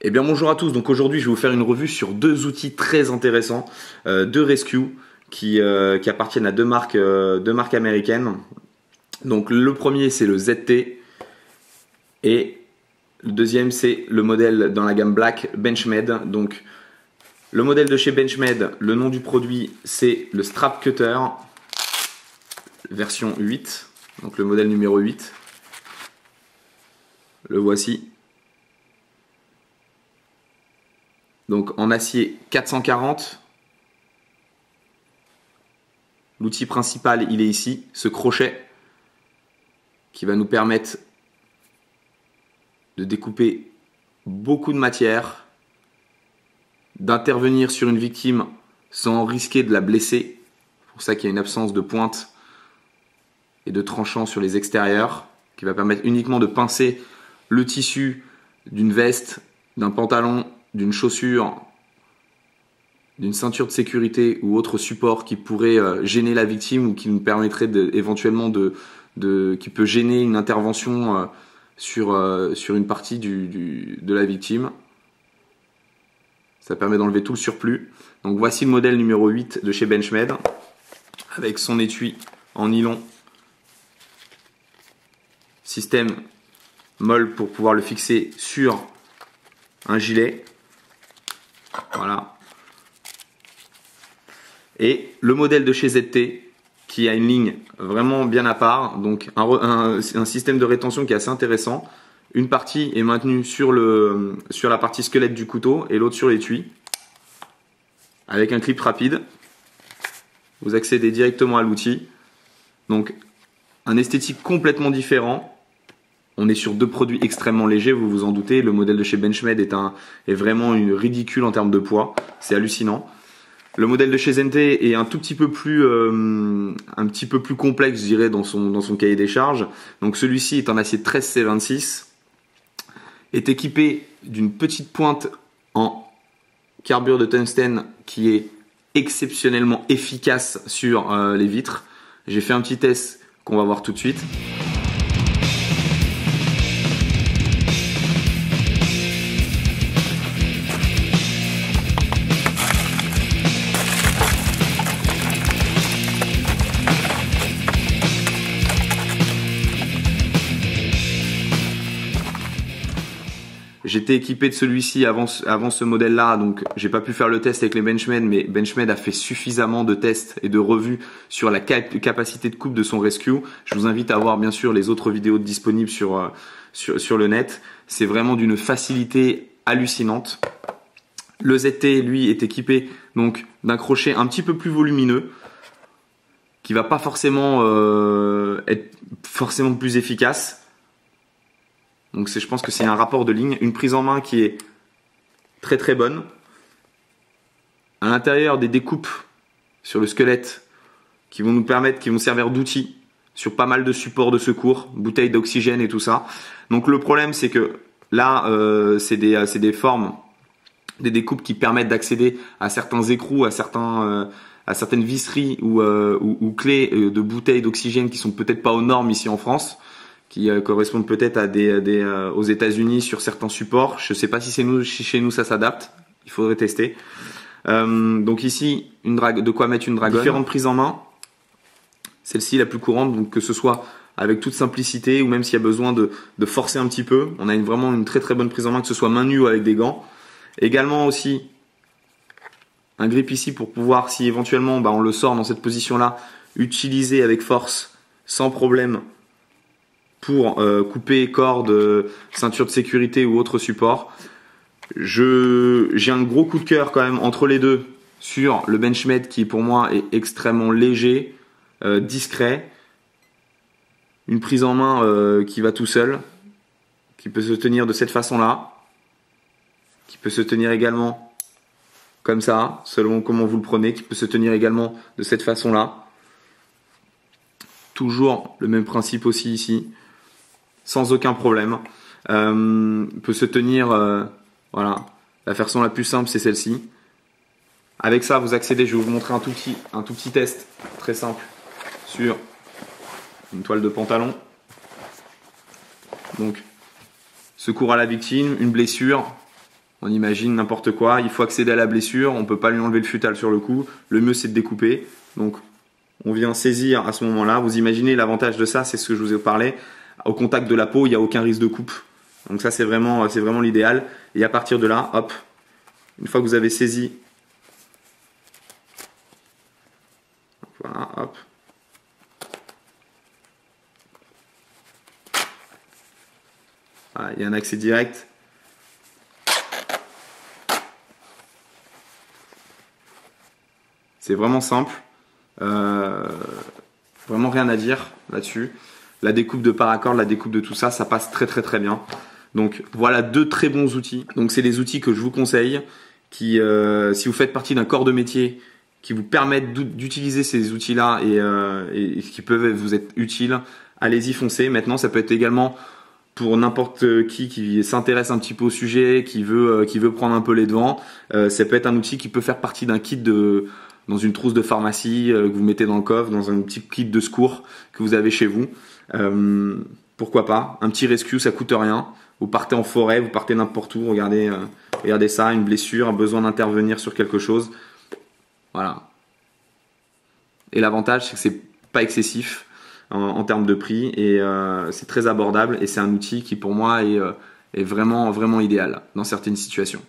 Eh bien bonjour à tous, donc aujourd'hui je vais vous faire une revue sur deux outils très intéressants, deux rescue qui appartiennent à deux marques américaines. Donc le premier c'est le ZT et le deuxième c'est le modèle dans la gamme Black Benchmade. Donc le modèle de chez Benchmade, le nom du produit c'est le Strap Cutter version 8, donc le modèle numéro 8. Le voici. Donc en acier 440. L'outil principal, il est ici, ce crochet qui va nous permettre de découper beaucoup de matière, d'intervenir sur une victime sans risquer de la blesser. C'est pour ça qu'il y a une absence de pointe et de tranchant sur les extérieurs, qui va permettre uniquement de pincer le tissu d'une veste, d'un pantalon, d'une chaussure, d'une ceinture de sécurité ou autre support qui pourrait gêner la victime ou qui nous permettrait éventuellement qui peut gêner une intervention sur une partie de la victime. Ça permet d'enlever tout le surplus. Donc voici le modèle numéro 8 de chez Benchmade avec son étui en nylon. Système molle pour pouvoir le fixer sur un gilet. Voilà. Et le modèle de chez ZT qui a une ligne vraiment bien à part, donc un système de rétention qui est assez intéressant. Une partie est maintenue sur la partie squelette du couteau et l'autre sur l'étui. Avec un clip rapide, vous accédez directement à l'outil. Donc un esthétique complètement différent. On est sur deux produits extrêmement légers, vous vous en doutez. Le modèle de chez Benchmade est vraiment ridicule en termes de poids. C'est hallucinant. Le modèle de chez ZT est un petit peu plus complexe, je dirais, dans son cahier des charges. Donc celui-ci est en acier 13C26, est équipé d'une petite pointe en carbure de tungstène qui est exceptionnellement efficace sur les vitres. J'ai fait un petit test qu'on va voir tout de suite. J'étais équipé de celui-ci avant ce modèle-là, donc j'ai pas pu faire le test avec les Benchmade, mais Benchmade a fait suffisamment de tests et de revues sur la capacité de coupe de son rescue. Je vous invite à voir bien sûr les autres vidéos disponibles sur le net. C'est vraiment d'une facilité hallucinante. Le ZT, lui, est équipé donc d'un crochet un petit peu plus volumineux, qui va pas forcément être forcément plus efficace. Donc je pense que c'est un rapport de ligne, une prise en main qui est très très bonne. À l'intérieur des découpes sur le squelette qui vont servir d'outils sur pas mal de supports de secours, bouteilles d'oxygène et tout ça. Donc le problème c'est que là c'est des formes, des découpes qui permettent d'accéder à certains écrous, à certaines visseries ou clés de bouteilles d'oxygène qui sont peut-être pas aux normes ici en France, qui correspondent peut-être aux États-Unis sur certains supports. Je ne sais pas si chez nous ça s'adapte. Il faudrait tester. Donc ici, de quoi mettre une dragonne. Différentes prises en main. Celle-ci la plus courante, donc que ce soit avec toute simplicité ou même s'il y a besoin de forcer un petit peu. On a vraiment une très très bonne prise en main, que ce soit main nue ou avec des gants. Également aussi un grip ici pour pouvoir, si éventuellement on le sort dans cette position-là, utiliser avec force, sans problème, pour couper corde, ceinture de sécurité ou autre support. J'ai un gros coup de cœur quand même entre les deux sur le Benchmade qui pour moi est extrêmement léger, discret. Une prise en main qui va tout seul, qui peut se tenir de cette façon-là, qui peut se tenir également comme ça, selon comment vous le prenez, qui peut se tenir également de cette façon-là. Toujours le même principe aussi ici, sans aucun problème. Peut se tenir, voilà. La façon la plus simple, c'est celle-ci. Avec ça, vous accédez, je vais vous montrer un tout petit test très simple sur une toile de pantalon. Donc, secours à la victime, une blessure, On imagine n'importe quoi, il faut accéder à la blessure, on peut pas lui enlever le futal sur le coup, le mieux c'est de découper. Donc on vient saisir à ce moment-là. Vous imaginez l'avantage de ça, c'est ce que je vous ai parlé. Au contact de la peau, il n'y a aucun risque de coupe. Donc ça c'est vraiment l'idéal. Et à partir de là, hop, une fois que vous avez saisi, voilà, hop. Voilà, il y a un accès direct. C'est vraiment simple. Vraiment rien à dire là-dessus. La découpe de paracorde, la découpe de tout ça, ça passe très très très bien. Donc voilà 2 très bons outils. Donc c'est des outils que je vous conseille qui, si vous faites partie d'un corps de métier qui vous permettent d'utiliser ces outils-là et qui peuvent vous être utiles, allez-y, foncez. Maintenant, ça peut être également pour n'importe qui s'intéresse un petit peu au sujet, qui veut prendre un peu les devants. Ça peut être un outil qui peut faire partie d'un kit dans une trousse de pharmacie que vous mettez dans le coffre, dans un petit kit de secours que vous avez chez vous. Pourquoi pas, un petit rescue, ça coûte rien. Vous partez en forêt, vous partez n'importe où, regardez ça, une blessure, un besoin d'intervenir sur quelque chose. Voilà. Et l'avantage, c'est que c'est pas excessif en termes de prix et c'est très abordable et c'est un outil qui pour moi est vraiment, vraiment idéal dans certaines situations.